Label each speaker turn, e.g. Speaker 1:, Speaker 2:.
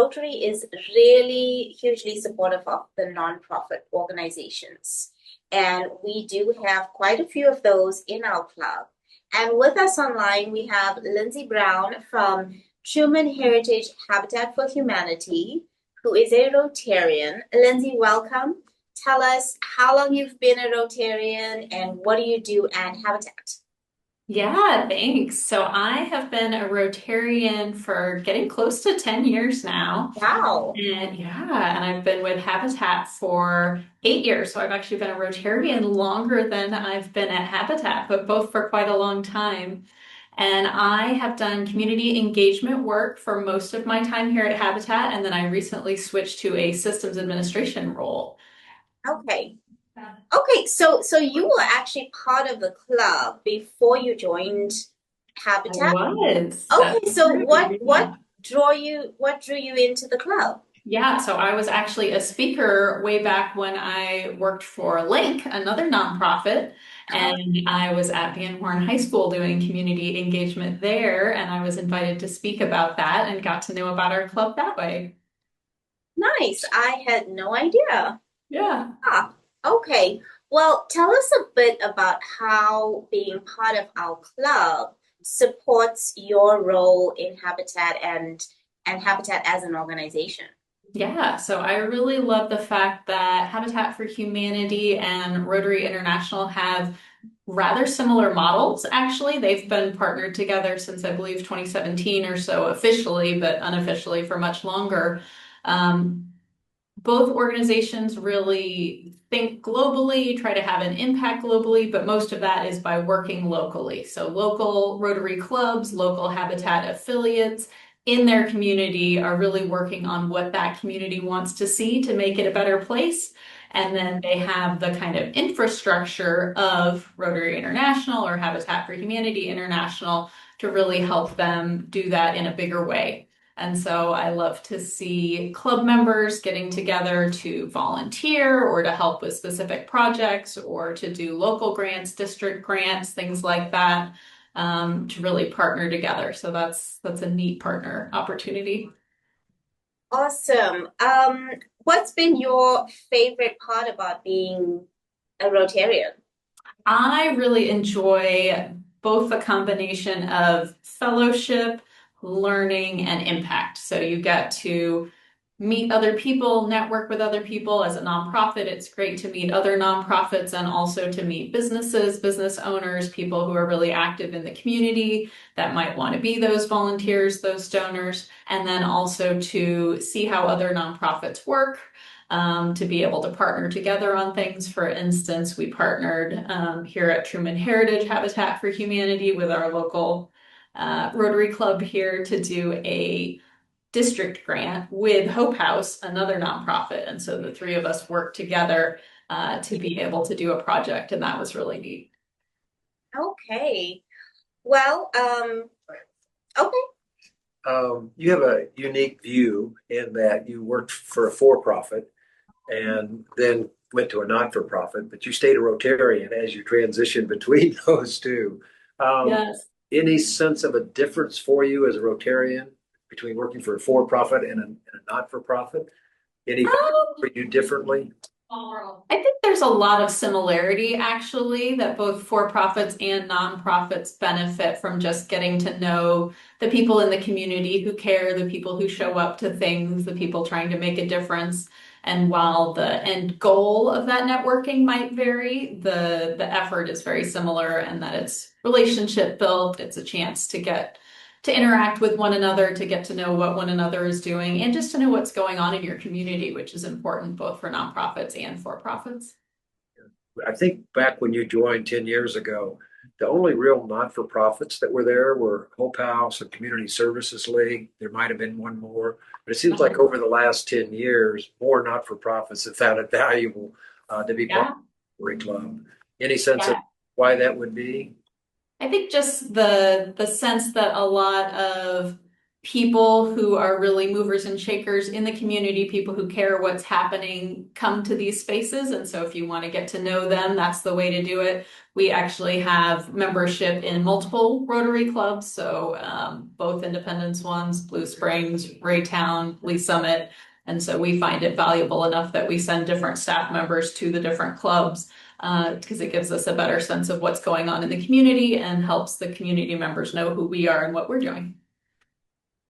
Speaker 1: Rotary is really hugely supportive of the nonprofit organizations. And we do have quite a few of those in our club. And with us online, we have Lindsay Browne from Truman Heritage Habitat for Humanity, who is a Rotarian. Lindsay, welcome. Tell us how long you've been a Rotarian and what do you do at Habitat?
Speaker 2: Yeah, thanks. So I have been a Rotarian for getting close to 10 years now.
Speaker 1: Wow.
Speaker 2: And I've been with Habitat for 8 years. So I've actually been a Rotarian longer than I've been at Habitat, but both for quite a long time. And I have done community engagement work for most of my time here at Habitat. And then I recently switched to a systems administration role.
Speaker 1: Okay. Okay, so you were actually part of the club before you joined
Speaker 2: I
Speaker 1: Habitat.
Speaker 2: was. That's
Speaker 1: Okay, so what
Speaker 2: true.
Speaker 1: what drew you into the club?
Speaker 2: Yeah, so I was actually a speaker way back when I worked for Link, another nonprofit,
Speaker 1: Oh,
Speaker 2: and I was at Van Horn High School doing community engagement there, and I was invited to speak about that and got to know about our club that way.
Speaker 1: nice. I had no idea.
Speaker 2: Yeah.
Speaker 1: Ah, okay. Well, tell us a bit about how being part of our club supports your role in Habitat and Habitat as an organization.
Speaker 2: Yeah, so I really love the fact that Habitat for Humanity and Rotary International have rather similar models, actually. They've been partnered together since I believe 2017 or so officially, but unofficially for much longer. Um, Both organizations really think globally, try to have an impact globally, but most of that is by working locally. So local Rotary clubs, local Habitat affiliates in their community are really working on what that community wants to see to make it a better place. And then they have the kind of infrastructure of Rotary International or Habitat for Humanity International to really help them do that in a bigger way. And so I love to see club members getting together to volunteer or to help with specific projects or to do local grants, district grants, things like that, to really partner together. So that's a neat partner opportunity.
Speaker 1: Awesome. What's been your favorite part about being a Rotarian?
Speaker 2: I really enjoy both the combination of fellowship, learning, and impact. So you get to meet other people, network with other people. As a nonprofit, it's great to meet other nonprofits and also to meet businesses, business owners, people who are really active in the community that might want to be those volunteers, those donors, and then also to see how other nonprofits work. To be able to partner together on things. For instance, we partnered here at Truman Heritage Habitat for Humanity with our local Rotary Club here to do a district grant with Hope House, another nonprofit. And so the three of us worked together to be able to do a project, and that was really neat.
Speaker 1: Okay. Well, okay.
Speaker 3: You have a unique view in that you worked for a for-profit and then went to a not-for-profit, but you stayed a Rotarian as you transitioned between those two. Um,
Speaker 2: Yes.
Speaker 3: any sense of a difference for you as a Rotarian between working for a for-profit and a not-for-profit? Anything for you differently?
Speaker 2: I think there's a lot of similarity actually that both for-profits and nonprofits benefit from just getting to know the people in the community who care, the people who show up to things, the people trying to make a difference. And while the end goal of that networking might vary, the effort is very similar and that it's relationship built, it's a chance to get to interact with one another, to get to know what one another is doing, and just to know what's going on in your community, which is important both for nonprofits and for profits.
Speaker 3: I think back when you joined 10 years ago, the only real not-for-profits that were there were Hope House and Community Services League. There might have been one more, but it seems like over the last 10 years, more not-for-profits have found it valuable to be part
Speaker 2: Yeah.
Speaker 3: of the Rotary Club. Any sense of
Speaker 2: Yeah.
Speaker 3: why that would be?
Speaker 2: I think just the sense that a lot of people who are really movers and shakers in the community, people who care what's happening, come to these spaces. And so if you want to get to know them, that's the way to do it. We actually have membership in multiple Rotary clubs, so both Independence ones, Blue Springs, Raytown, Lee Summit. And so we find it valuable enough that we send different staff members to the different clubs because it gives us a better sense of what's going on in the community and helps the community members know who we are and what we're doing.